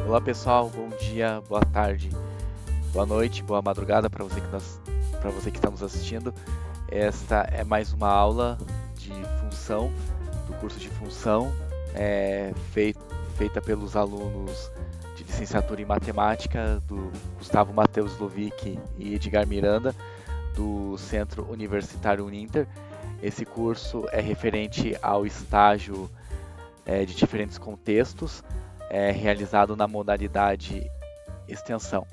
Olá pessoal, bom dia, boa tarde, boa noite, boa madrugada para você que está nos assistindo. Esta é mais uma aula de função, do curso de função, feita pelos alunos de licenciatura em matemática do Gustavo Matheus Lovic e Edgar Miranda, do Centro Universitário Uninter. Esse curso é referente ao estágio de diferentes contextos, realizado na modalidade extensão.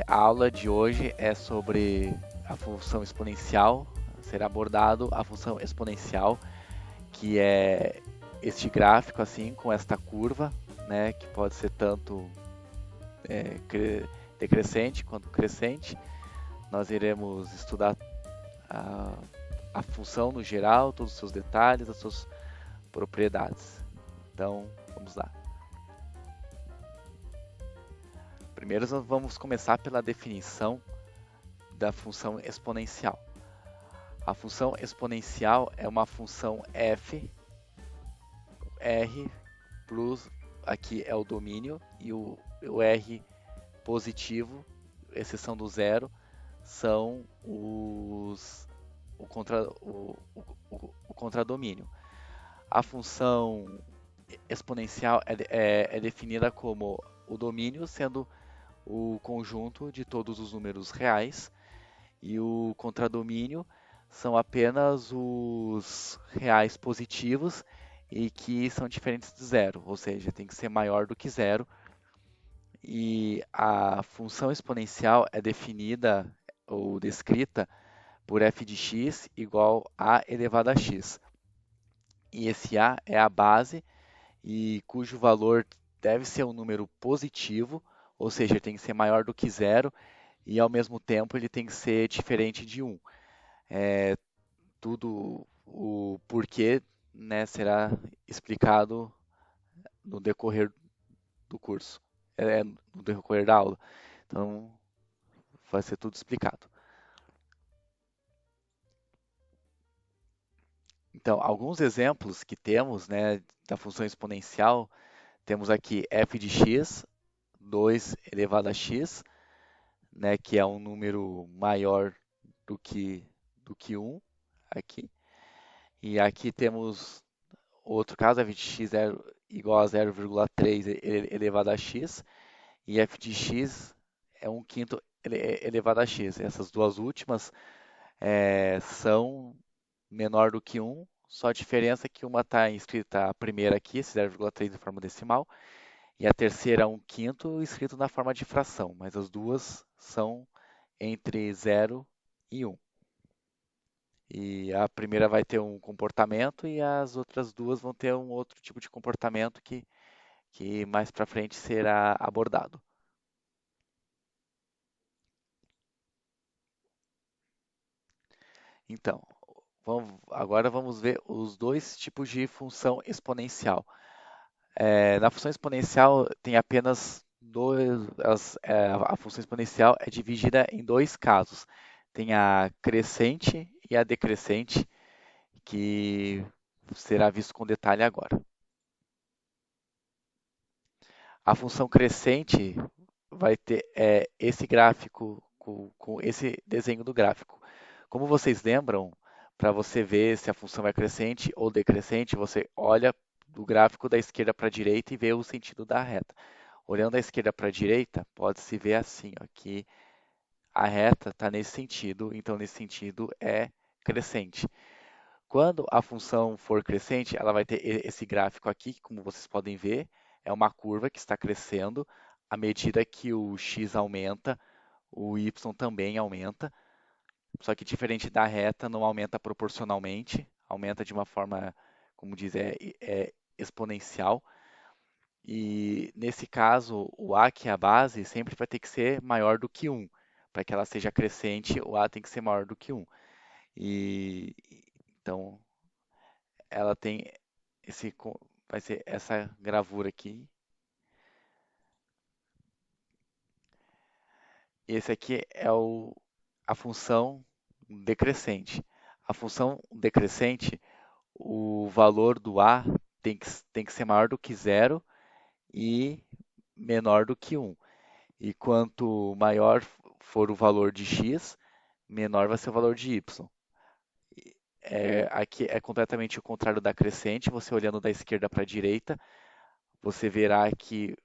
A aula de hoje é sobre a função exponencial, será abordado a função exponencial, que é este gráfico assim, com esta curva, né, que pode ser tanto decrescente quanto crescente. Nós iremos estudar a, a função no geral, todos os seus detalhes, as suas propriedades. Então, vamos lá. Primeiro, nós vamos começar pela definição da função exponencial. A função exponencial é uma função f, r plus, aqui é o domínio, e o r positivo, exceção do zero, são o contradomínio. A função exponencial é definida como o domínio sendo o conjunto de todos os números reais e o contradomínio são apenas os reais positivos e que são diferentes de zero, ou seja, tem que ser maior do que zero. E a função exponencial é definida ou descrita por f de x igual a elevado a x. E esse a é a base e cujo valor deve ser um número positivo, ou seja, tem que ser maior do que zero e ao mesmo tempo ele tem que ser diferente de 1. Tudo o porquê, né, será explicado no decorrer do curso, no decorrer da aula. Então, vai ser tudo explicado. Então, alguns exemplos que temos, né, da função exponencial, temos aqui f de x, 2 elevado a x, né, que é um número maior do que 1, aqui. E aqui temos outro caso, f de x é igual a 0,3 elevado a x, e f de x é 1/5 elevado a x. Essas duas últimas são menor do que 1, só a diferença é que uma está escrita a primeira aqui, esse 0,3 em forma decimal, e a terceira 1/5 escrito na forma de fração, mas as duas são entre 0 e 1. E a primeira vai ter um comportamento e as outras duas vão ter um outro tipo de comportamento que mais para frente será abordado. Então, agora vamos ver os dois tipos de função exponencial. Na função exponencial tem apenas dois. A função exponencial é dividida em dois casos. Tem a crescente e a decrescente, que será visto com detalhe agora. A função crescente vai ter esse gráfico, com esse desenho do gráfico. Como vocês lembram, para você ver se a função é crescente ou decrescente, você olha do gráfico da esquerda para a direita e vê o sentido da reta. Olhando da esquerda para a direita, pode-se ver assim, ó, que a reta está nesse sentido, então nesse sentido é crescente. Quando a função for crescente, ela vai ter esse gráfico aqui, que, como vocês podem ver, é uma curva que está crescendo à medida que o x aumenta, o y também aumenta, só que diferente da reta, não aumenta proporcionalmente, aumenta de uma forma, como diz, é exponencial. E nesse caso, o a, que é a base, sempre vai ter que ser maior do que 1. Para que ela seja crescente, o a tem que ser maior do que 1. E então ela tem vai ser essa gravura aqui. Esse aqui é a função decrescente. A função decrescente, o valor do a tem que ser maior do que zero e menor do que um. E quanto maior for o valor de x, menor vai ser o valor de y. Aqui é completamente o contrário da crescente. Você olhando da esquerda para a direita, você verá que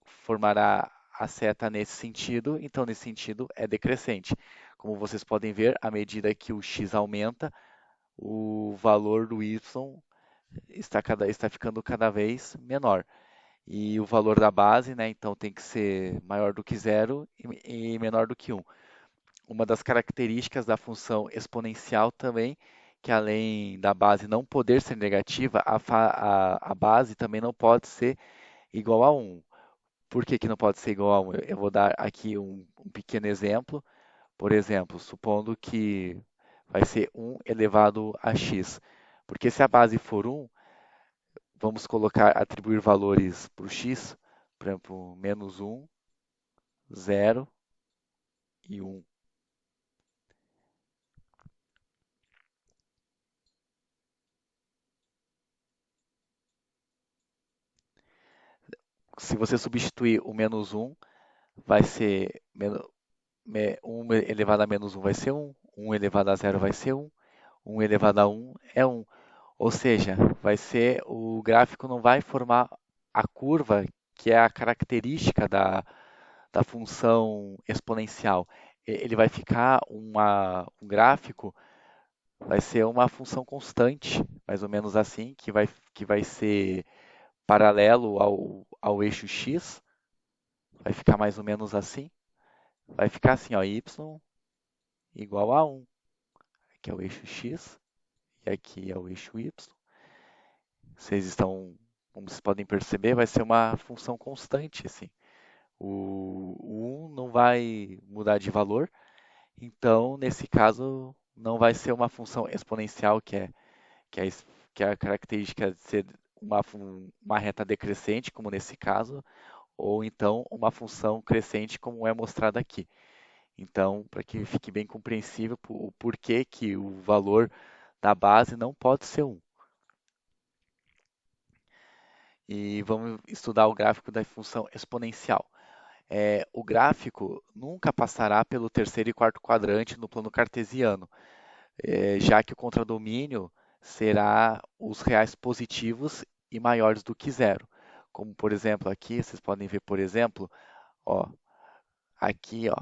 formará a seta nesse sentido, então nesse sentido é decrescente. Como vocês podem ver, à medida que o x aumenta, o valor do y está ficando cada vez menor. E o valor da base, né, então tem que ser maior do que zero e menor do que um. Uma das características da função exponencial também, que além da base não poder ser negativa, a base também não pode ser igual a um. Por que que não pode ser igual a um? Eu vou dar aqui um pequeno exemplo. Por exemplo, supondo que vai ser um elevado a x. Porque se a base for um, vamos colocar, atribuir valores para o x, por exemplo, menos um, zero e um. Se você substituir o menos um, vai ser 1 elevado a menos um vai ser um elevado a zero vai ser um elevado a um é um. Ou seja, vai ser o gráfico não vai formar a curva que é a característica da função exponencial. Ele vai ficar um gráfico, vai ser uma função constante, mais ou menos assim, que vai ser paralelo ao eixo x, vai ficar mais ou menos assim. Vai ficar assim, ó, y igual a um. Aqui é o eixo x e aqui é o eixo y. Como vocês podem perceber, vai ser uma função constante, assim. O 1 não vai mudar de valor, então, nesse caso, não vai ser uma função exponencial, que é, que é a característica de ser uma reta decrescente, como nesse caso, ou então uma função crescente, como é mostrado aqui. Então, para que fique bem compreensível o porquê que o valor da base não pode ser um. E vamos estudar o gráfico da função exponencial. O gráfico nunca passará pelo terceiro e quarto quadrante no plano cartesiano, já que o contradomínio será os reais positivos e maiores do que zero. Como, por exemplo, aqui, vocês podem ver, por exemplo, ó, aqui, ó,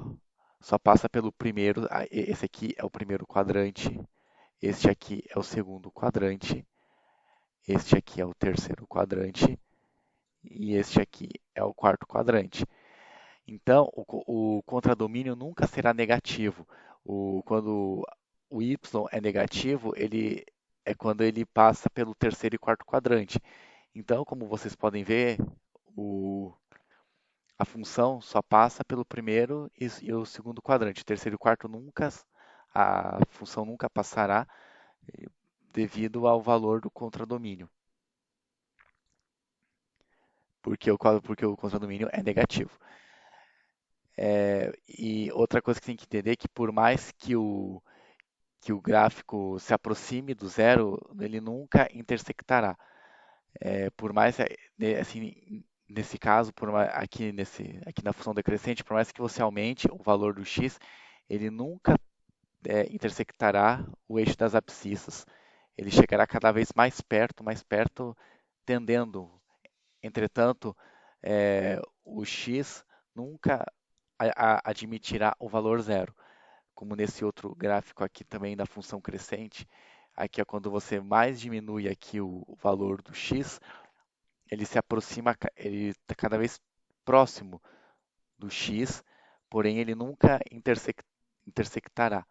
só passa pelo primeiro, esse aqui é o primeiro quadrante, este aqui é o segundo quadrante, este aqui é o terceiro quadrante e este aqui é o quarto quadrante. Então, o contradomínio nunca será negativo. Quando o y é negativo, ele é quando ele passa pelo terceiro e quarto quadrante. Então, como vocês podem ver, a função só passa pelo primeiro e o segundo quadrante. O terceiro e quarto nunca, a função nunca passará devido ao valor do contradomínio, porque o contradomínio é negativo. E outra coisa que tem que entender é que por mais que o gráfico se aproxime do zero, ele nunca intersectará. Por mais, assim, nesse caso, aqui na função decrescente, por mais que você aumente o valor do x, ele nunca intersectará o eixo das abscissas. Ele chegará cada vez mais perto, tendendo. Entretanto, o x nunca admitirá o valor zero, como nesse outro gráfico aqui também da função crescente. Aqui é quando você mais diminui aqui o valor do x, ele se aproxima, ele está cada vez próximo do x, porém ele nunca intersectará.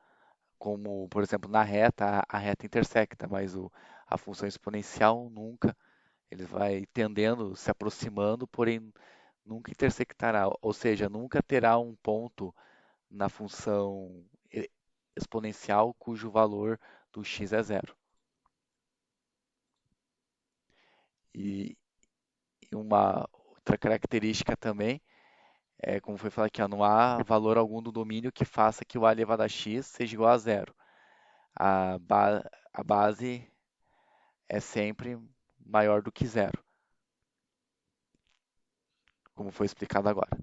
Como, por exemplo, na reta, a reta intersecta, mas a função exponencial nunca. Ele vai tendendo, se aproximando, porém nunca intersectará, ou seja, nunca terá um ponto na função exponencial cujo valor do x é zero. E, e uma outra característica também como foi falado aqui, ó, não há valor algum do domínio que faça que o a elevado a x seja igual a zero. A base é sempre maior do que zero. como foi explicado agora.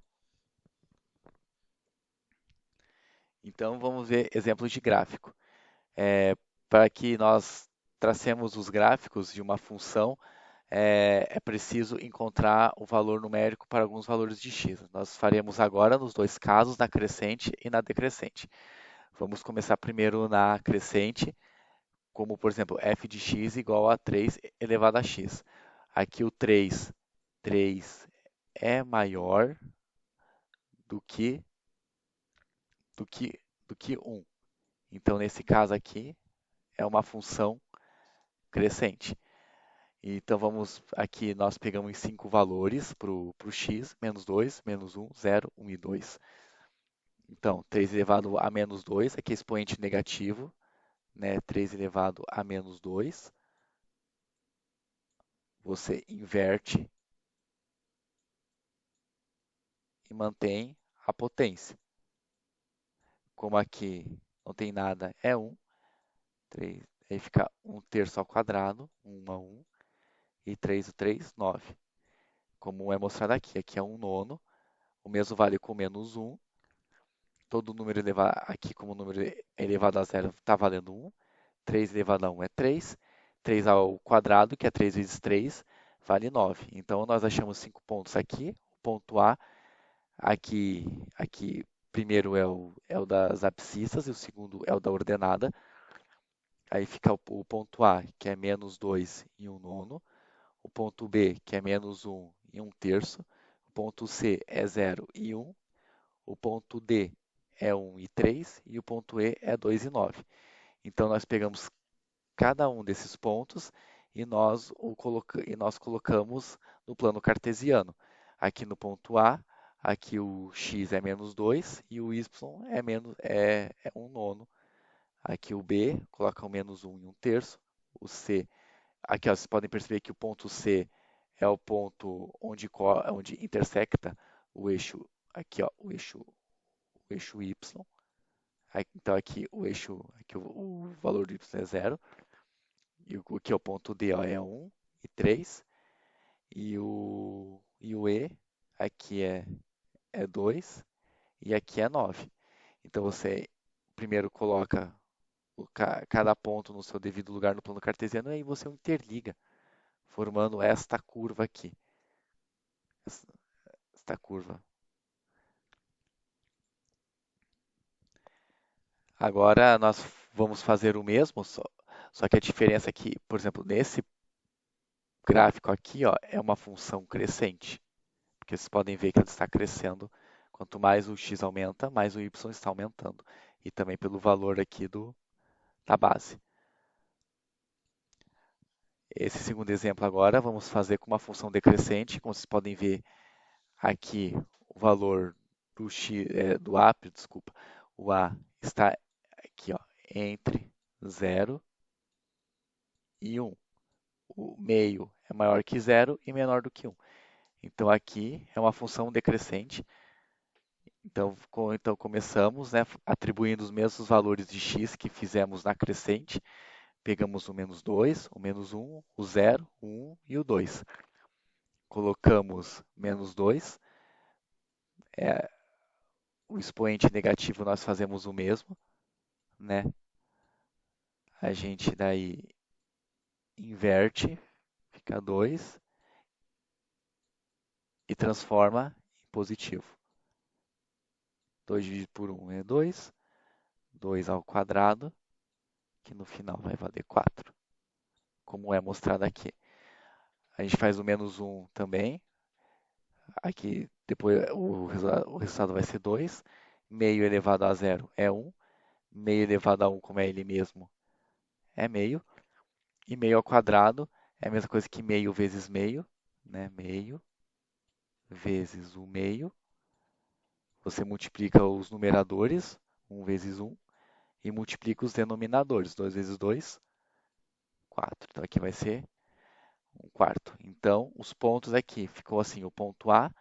Então, vamos ver exemplos de gráfico. Para que nós tracemos os gráficos de uma função, é preciso encontrar o valor numérico para alguns valores de x. Nós faremos agora nos dois casos, na crescente e na decrescente. Vamos começar primeiro na crescente, como por exemplo, f de x igual a 3 elevado a x. Aqui o 3 é maior do que, do que, do que 1. Então, nesse caso aqui, é uma função crescente. Então, vamos aqui, nós pegamos 5 valores para o x, menos 2, menos 1, 0, 1 e 2. Então, 3 elevado a menos 2, aqui é expoente negativo, né? 3 elevado a menos 2. Você inverte e mantém a potência. Como aqui não tem nada, é 1. 3, aí fica 1/3 ao quadrado, 1 a 1. E 3 o 3, 9. Como é mostrado aqui, aqui é 1 nono. O mesmo vale com menos 1. Todo número elevado aqui, como o número é elevado a zero, está valendo 1. 3 elevado a 1 é 3. 3 ao quadrado, que é 3 vezes 3, vale 9. Então, nós achamos 5 pontos aqui. O ponto A, aqui primeiro é o das abscissas e o segundo é o da ordenada. Aí fica o ponto A, que é menos 2 e 1 nono. O ponto B, que é menos 1 e 1/3. O ponto C é 0 e 1. O ponto D é 1 e 3. E o ponto E é 2 e 9. Então, nós pegamos cada um desses pontos e nós colocamos no plano cartesiano. Aqui no ponto A, aqui o x é menos 2 e o y é 1 nono. Aqui o B, coloca o menos 1 e 1/3. O C, aqui ó, vocês podem perceber que o ponto C é o ponto onde intersecta o eixo, aqui ó, o eixo y. Então aqui o valor de y é 0. E o que é o ponto D ó, é 1 e 3. E o E aqui é 2 e aqui é 9. Então você primeiro coloca cada ponto no seu devido lugar no plano cartesiano e aí você interliga, formando esta curva aqui. Esta curva. Agora nós vamos fazer o mesmo, só que a diferença é que, por exemplo, nesse gráfico aqui, ó, é uma função crescente, porque vocês podem ver que ela está crescendo. Quanto mais o x aumenta, mais o y está aumentando. E também pelo valor aqui da base. Esse segundo exemplo agora, vamos fazer com uma função decrescente. Como vocês podem ver aqui, o valor do A, desculpa, o A está aqui, ó, entre 0 e 1. O meio é maior que 0 e menor do que 1. Então, aqui é uma função decrescente. Então começamos, né, atribuindo os mesmos valores de x que fizemos na crescente. Pegamos o menos 2, o menos 1, o 0, o 1 e o 2. Colocamos menos 2. O expoente negativo nós fazemos o mesmo, né? A gente daí inverte, fica 2 e transforma em positivo. 2 dividido por 1 é 2. 2 ao quadrado, que no final vai valer 4, como é mostrado aqui. A gente faz o menos 1 também. Aqui depois o resultado vai ser 2. Meio elevado a 0 é 1. Meio elevado a 1, como é ele mesmo, é meio. E meio ao quadrado é a mesma coisa que meio vezes meio, né? Meio vezes o meio. Você multiplica os numeradores, 1 vezes 1, e multiplica os denominadores, 2 vezes 2, 4. Então aqui vai ser 1/4. Então, os pontos aqui ficou assim, o ponto A,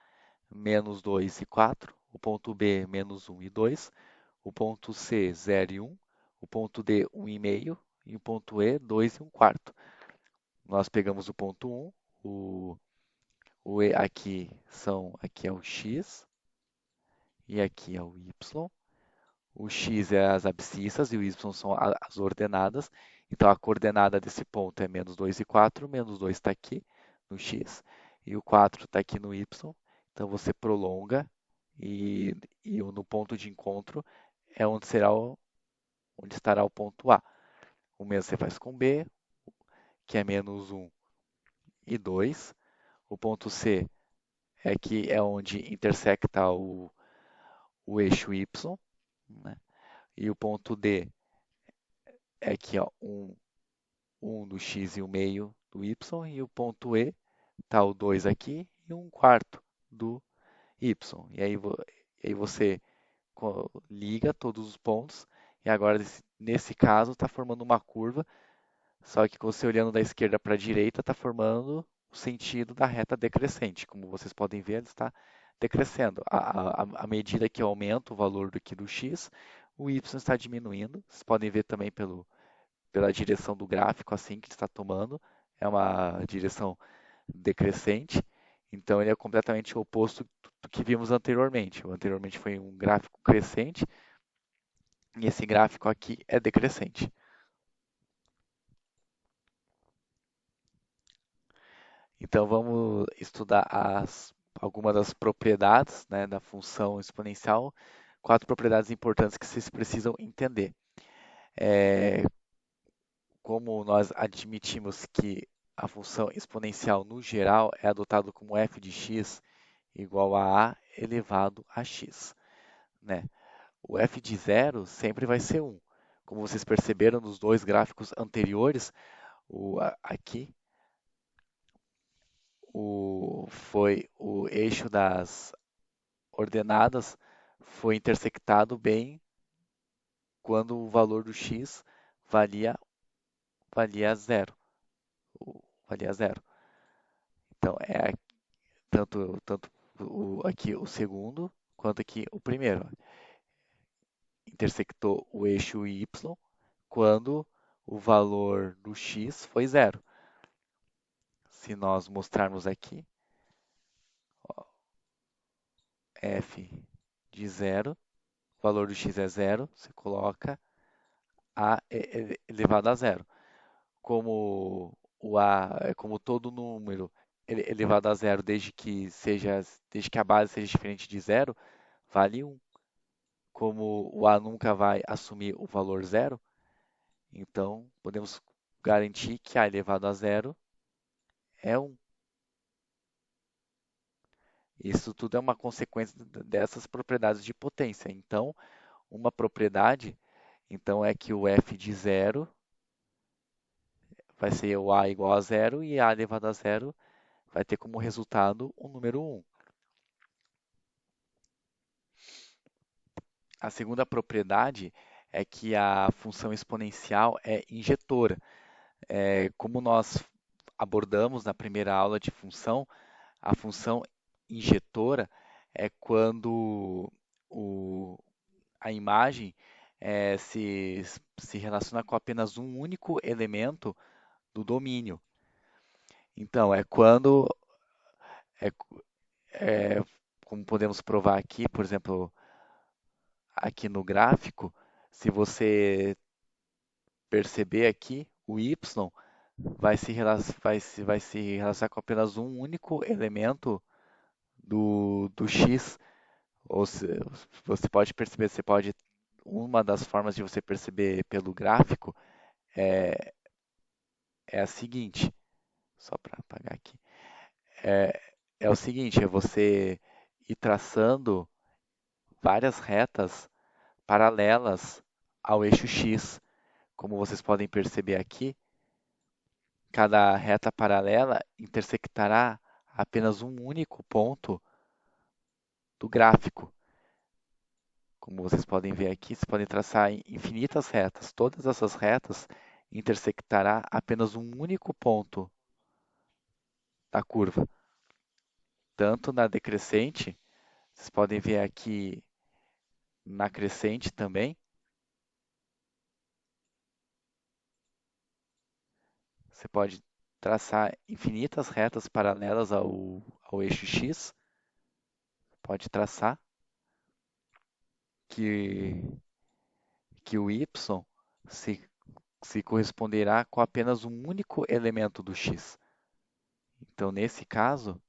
menos 2 e 4, o ponto B, menos 1 e 2, o ponto C, 0 e 1, o ponto D, 1,5 e o ponto E, 2 e 1/4. Nós pegamos o ponto 1, o aqui é o x e aqui é o y. O x é as abscissas e o y são as ordenadas. Então, a coordenada desse ponto é menos 2 e 4. Menos 2 está aqui no x e o 4 está aqui no y. Então, você prolonga e no ponto de encontro é onde estará o ponto A. O mesmo você faz com B, que é menos 1 e 2. O ponto C é onde intersecta o eixo Y, né? E o ponto D é aqui, ó, 1 do x e o meio do y, e o ponto E está o 2 aqui e 1/4 do y. E aí você liga todos os pontos, e agora nesse caso está formando uma curva, só que você olhando da esquerda para a direita está formando o sentido da reta decrescente. Como vocês podem ver, ela está decrescendo. À medida que eu aumento o valor aqui do x, o y está diminuindo. Vocês podem ver também pela direção do gráfico, assim que está tomando, é uma direção decrescente, então ele é completamente o oposto do que vimos anteriormente. O anteriormente foi um gráfico crescente, e esse gráfico aqui é decrescente. Então vamos estudar algumas das propriedades, né, da função exponencial, 4 propriedades importantes que vocês precisam entender. É, como nós admitimos que a função exponencial no geral é adotada como f de x igual a elevado a x, né? O f de zero sempre vai ser 1. Como vocês perceberam nos dois gráficos anteriores, aqui foi o eixo das ordenadas foi intersectado bem quando o valor do x valia, valia zero. Valia zero. Então, tanto aqui o segundo quanto aqui o primeiro. Intersectou o eixo y quando o valor do x foi zero. Se nós mostrarmos aqui, ó, f de zero, o valor do x é zero, você coloca a elevado a zero. Como o a é como todo número elevado a zero desde que a base seja diferente de zero, vale 1. Como o a nunca vai assumir o valor zero, então podemos garantir que a elevado a zero é 1. Isso tudo é uma consequência dessas propriedades de potência. Então, uma propriedade é que o f de zero vai ser o a igual a zero e a elevado a zero vai ter como resultado o número 1. A segunda propriedade é que a função exponencial é injetora. Como nós abordamos na primeira aula de função, a função injetora é quando a imagem se relaciona com apenas um único elemento do domínio. Então, é, é, como podemos provar aqui, por exemplo, aqui no gráfico, se você perceber aqui, o y vai se relacionar com apenas um único elemento do x. Ou se, você pode perceber, uma das formas de você perceber pelo gráfico é, é a seguinte, só para apagar aqui, é, é o seguinte, é você ir traçando várias retas paralelas ao eixo x. Como vocês podem perceber aqui, cada reta paralela intersectará apenas um único ponto do gráfico. Como vocês podem ver aqui, vocês podem traçar infinitas retas. Todas essas retas intersectará apenas um único ponto da curva. Tanto na decrescente, vocês podem ver aqui na crescente também. Você pode traçar infinitas retas paralelas ao ao eixo x, pode traçar que, que o y se, se corresponderá com apenas um único elemento do x. Então, nesse caso,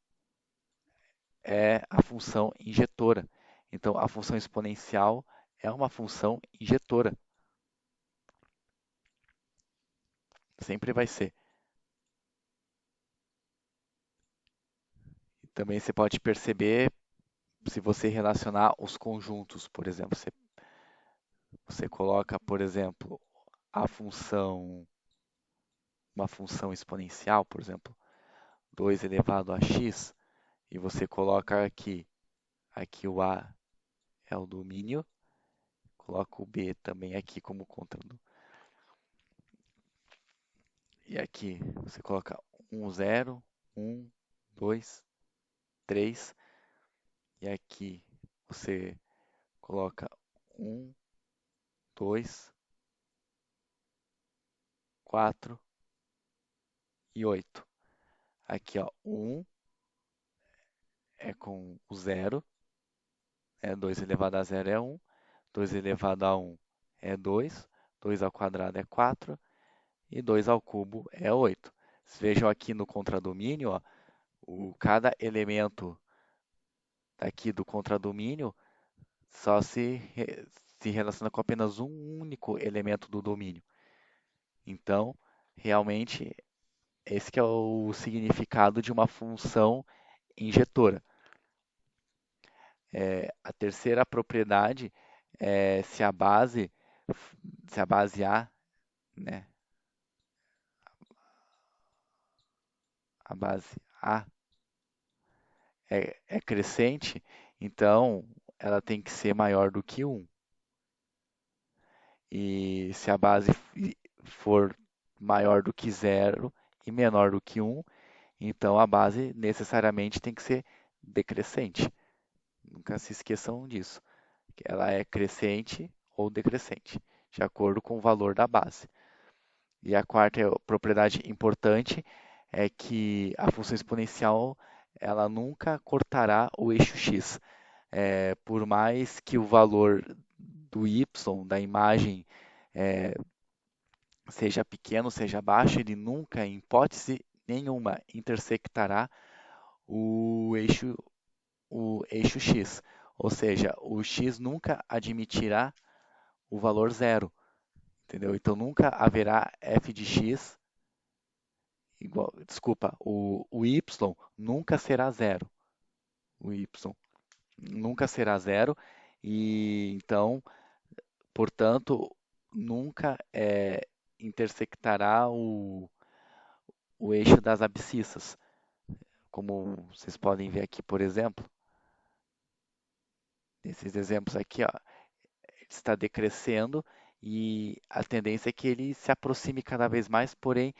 é a função injetora. Então, a função exponencial é uma função injetora. Sempre vai ser. Também você pode perceber se você relacionar os conjuntos, por exemplo, você coloca, por exemplo, a função, uma função exponencial, por exemplo, 2 elevado a x, e você coloca aqui o a é o domínio, coloca o b também aqui como contra. E aqui você coloca 1, 0, 1, 2, 3, e aqui você coloca 1, 2, 4 e 8. Aqui, ó, o 1 é com o 0, 2 elevado a 0 é 1, 2 elevado a 1 é 2, 2 ao quadrado é 4 e 2 ao cubo é 8. Vocês vejam aqui no contradomínio, ó, cada elemento aqui do contradomínio só se relaciona com apenas um único elemento do domínio. Então, realmente, esse que é o significado de uma função injetora. A terceira propriedade é se a base A, né, a base A é crescente, então ela tem que ser maior do que 1. E se a base for maior do que 0 e menor do que 1, então a base necessariamente tem que ser decrescente. Nunca se esqueçam disso. Que ela é crescente ou decrescente, de acordo com o valor da base. E a quarta propriedade importante é que a função exponencial ela nunca cortará o eixo x. Por mais que o valor do y, da imagem, é, seja pequeno, seja baixo, ele nunca, em hipótese nenhuma, intersectará o eixo, o eixo x. Ou seja, o x nunca admitirá o valor zero, entendeu? Então nunca haverá f de x igual, desculpa, o y nunca será zero. O y nunca será zero e então, portanto, nunca intersectará o eixo das abscissas, como vocês podem ver aqui, por exemplo. Nesses exemplos aqui, ó, está decrescendo e a tendência é que ele se aproxime cada vez mais, porém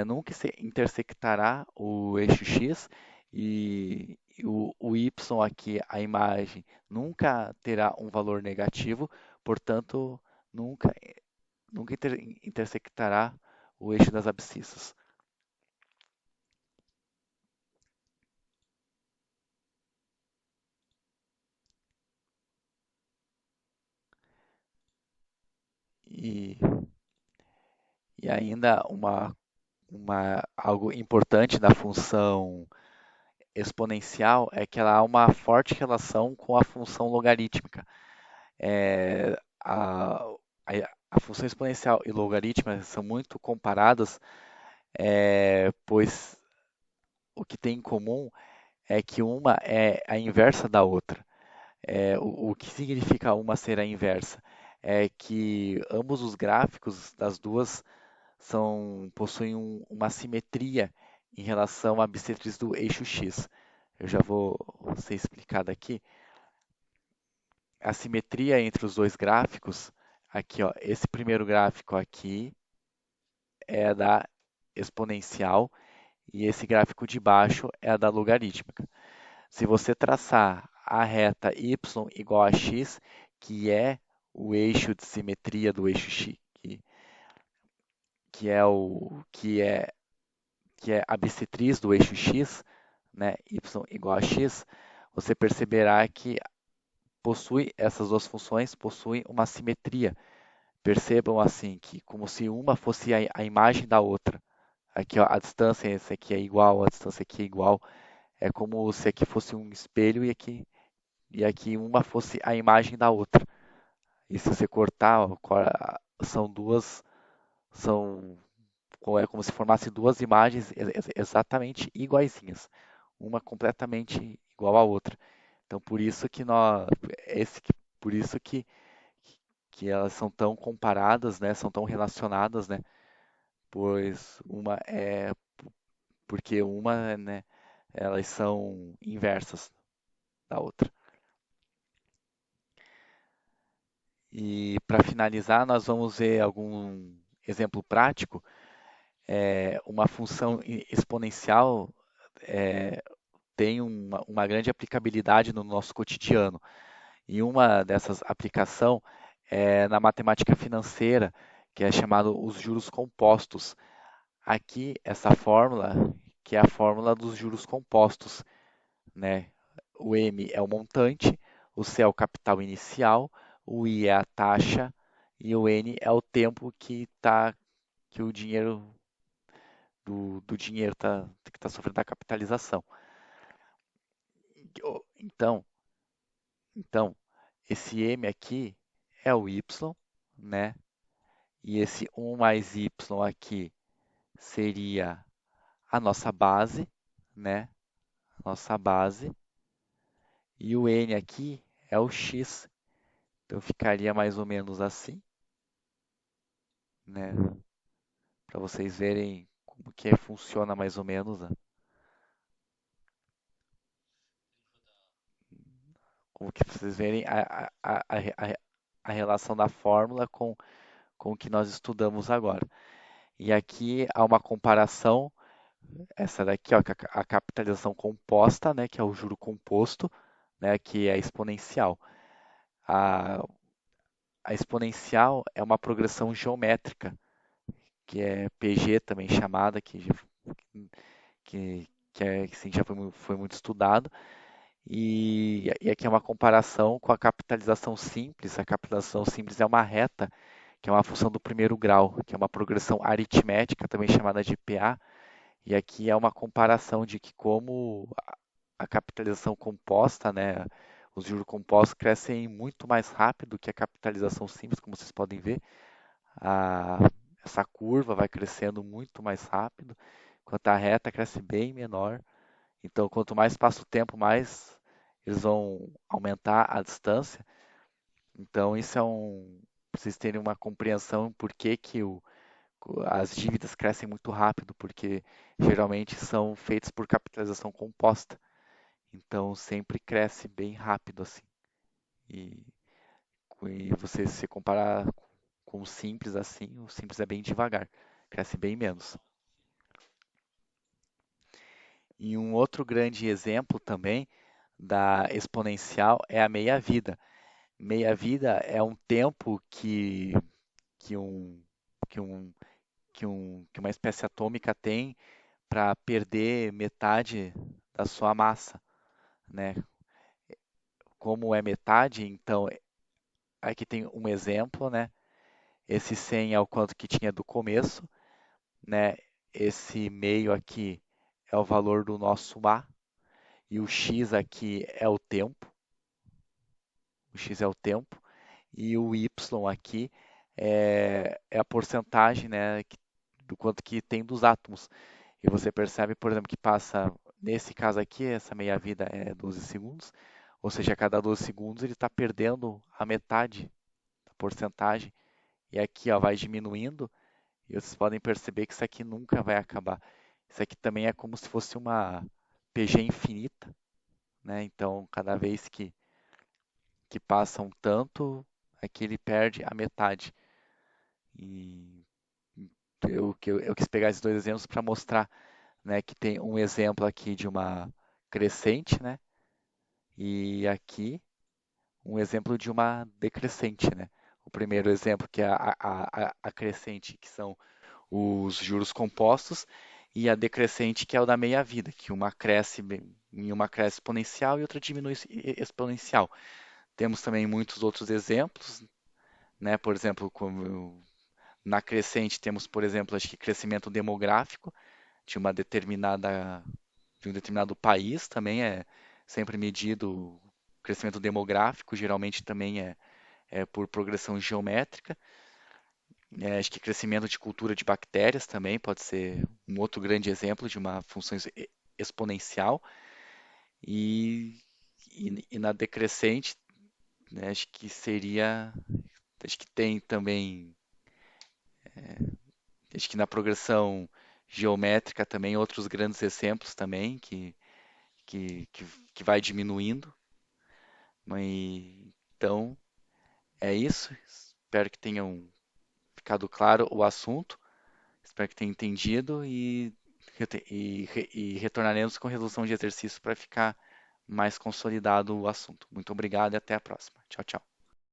nunca se intersectará o eixo x e o y aqui, a imagem, nunca terá um valor negativo, portanto, nunca intersectará o eixo das abscissas. E, e ainda algo importante da função exponencial é que ela há uma forte relação com a função logarítmica. É, a função exponencial e logarítmica são muito comparadas, pois o que tem em comum é que uma é a inversa da outra. O que significa uma ser a inversa? É que ambos os gráficos das duas possuem uma simetria em relação à bissetriz do eixo x. Eu já vou ser explicado aqui. A simetria entre os dois gráficos, aqui, ó, esse primeiro gráfico aqui é a da exponencial e esse gráfico de baixo é a da logarítmica. Se você traçar a reta y igual a x, que é o eixo de simetria do eixo x, que é a bissetriz do eixo x, né, y igual a x, você perceberá que essas duas funções possuem uma simetria. Percebam assim que como se uma fosse a imagem da outra. Aqui ó, a distância esse aqui é igual, a distância aqui é igual. É como se aqui fosse um espelho e aqui uma fosse a imagem da outra. E se você cortar, ó, são duas, são, é como se formassem duas imagens exatamente iguaizinhas, uma completamente igual à outra. Então, por isso que nós, esse, por isso que elas são tão comparadas, né? São tão relacionadas, né? Pois uma é porque uma, né? Elas são inversas da outra. E para finalizar, nós vamos ver algum exemplo prático. Uma função exponencial é, tem uma grande aplicabilidade no nosso cotidiano. E uma dessas aplicações é na matemática financeira, que é chamado os juros compostos. Aqui, essa fórmula, que é a fórmula dos juros compostos, né? O M é o montante, o C é o capital inicial, o I é a taxa e o N é o tempo que o dinheiro do dinheiro que está sofrendo a capitalização. Então, então, esse M aqui é o Y, né? E esse 1 mais Y aqui seria a nossa base, né? Nossa base. E o N aqui é o X. Então ficaria mais ou menos assim, né? Para vocês verem como que funciona mais ou menos, né? Como que vocês verem a relação da fórmula com o que nós estudamos agora. E aqui há uma comparação, essa daqui, ó, a capitalização composta, né, que é o juro composto, né, que é exponencial. A, a exponencial é uma progressão geométrica, que é PG também chamada, que sim, já foi muito estudado. E aqui é uma comparação com a capitalização simples. A capitalização simples é uma reta, que é uma função do primeiro grau, que é uma progressão aritmética, também chamada de PA. E aqui é uma comparação de que como a capitalização composta, né, os juros compostos crescem muito mais rápido que a capitalização simples, como vocês podem ver. A, essa curva vai crescendo muito mais rápido, enquanto a reta cresce bem menor. Então, quanto mais passa o tempo, mais eles vão aumentar a distância. Então, isso é para vocês terem uma compreensão por que as dívidas crescem muito rápido, porque geralmente são feitas por capitalização composta. Então, sempre cresce bem rápido assim. E, e você se comparar com o simples assim, o simples é bem devagar, cresce bem menos. E um outro grande exemplo também da exponencial é a meia-vida. Meia-vida é um tempo que, um, que, um, que uma espécie atômica tem para perder metade da sua massa, né? Como é metade, então aqui tem um exemplo, né? Esse 100 é o quanto que tinha do começo, né? Esse meio aqui é o valor do nosso A e o x aqui é o tempo. O x é o tempo e o y aqui é a porcentagem, né, do quanto que tem dos átomos. E você percebe, por exemplo, que passa, nesse caso aqui, essa meia-vida é 12 segundos, ou seja, a cada 12 segundos ele está perdendo a metade da porcentagem. E aqui ó, vai diminuindo, e vocês podem perceber que isso aqui nunca vai acabar. Isso aqui também é como se fosse uma PG infinita, né? Então, cada vez que passa um tanto, aqui ele perde a metade. E eu quis pegar esses dois exemplos para mostrar, né, que tem um exemplo aqui de uma crescente, né, e aqui um exemplo de uma decrescente, né. O primeiro exemplo que é a crescente, que são os juros compostos, e a decrescente, que é o da meia-vida, que uma cresce e uma cresce exponencial e outra diminui exponencial. Temos também muitos outros exemplos, né? Por exemplo, como na crescente temos, por exemplo, acho que crescimento demográfico de uma determinada de um determinado país também é sempre medido o crescimento demográfico, geralmente também é por progressão geométrica. Acho que crescimento de cultura de bactérias também pode ser um outro grande exemplo de uma função exponencial. E, e na decrescente, né, acho que tem também, acho que na progressão geométrica também outros grandes exemplos também que, que, que vai diminuindo. Então, é isso. Espero que tenham ficado claro o assunto. Espero que tenham entendido e retornaremos com resolução de exercício para ficar mais consolidado o assunto. Muito obrigado e até a próxima. Tchau, tchau.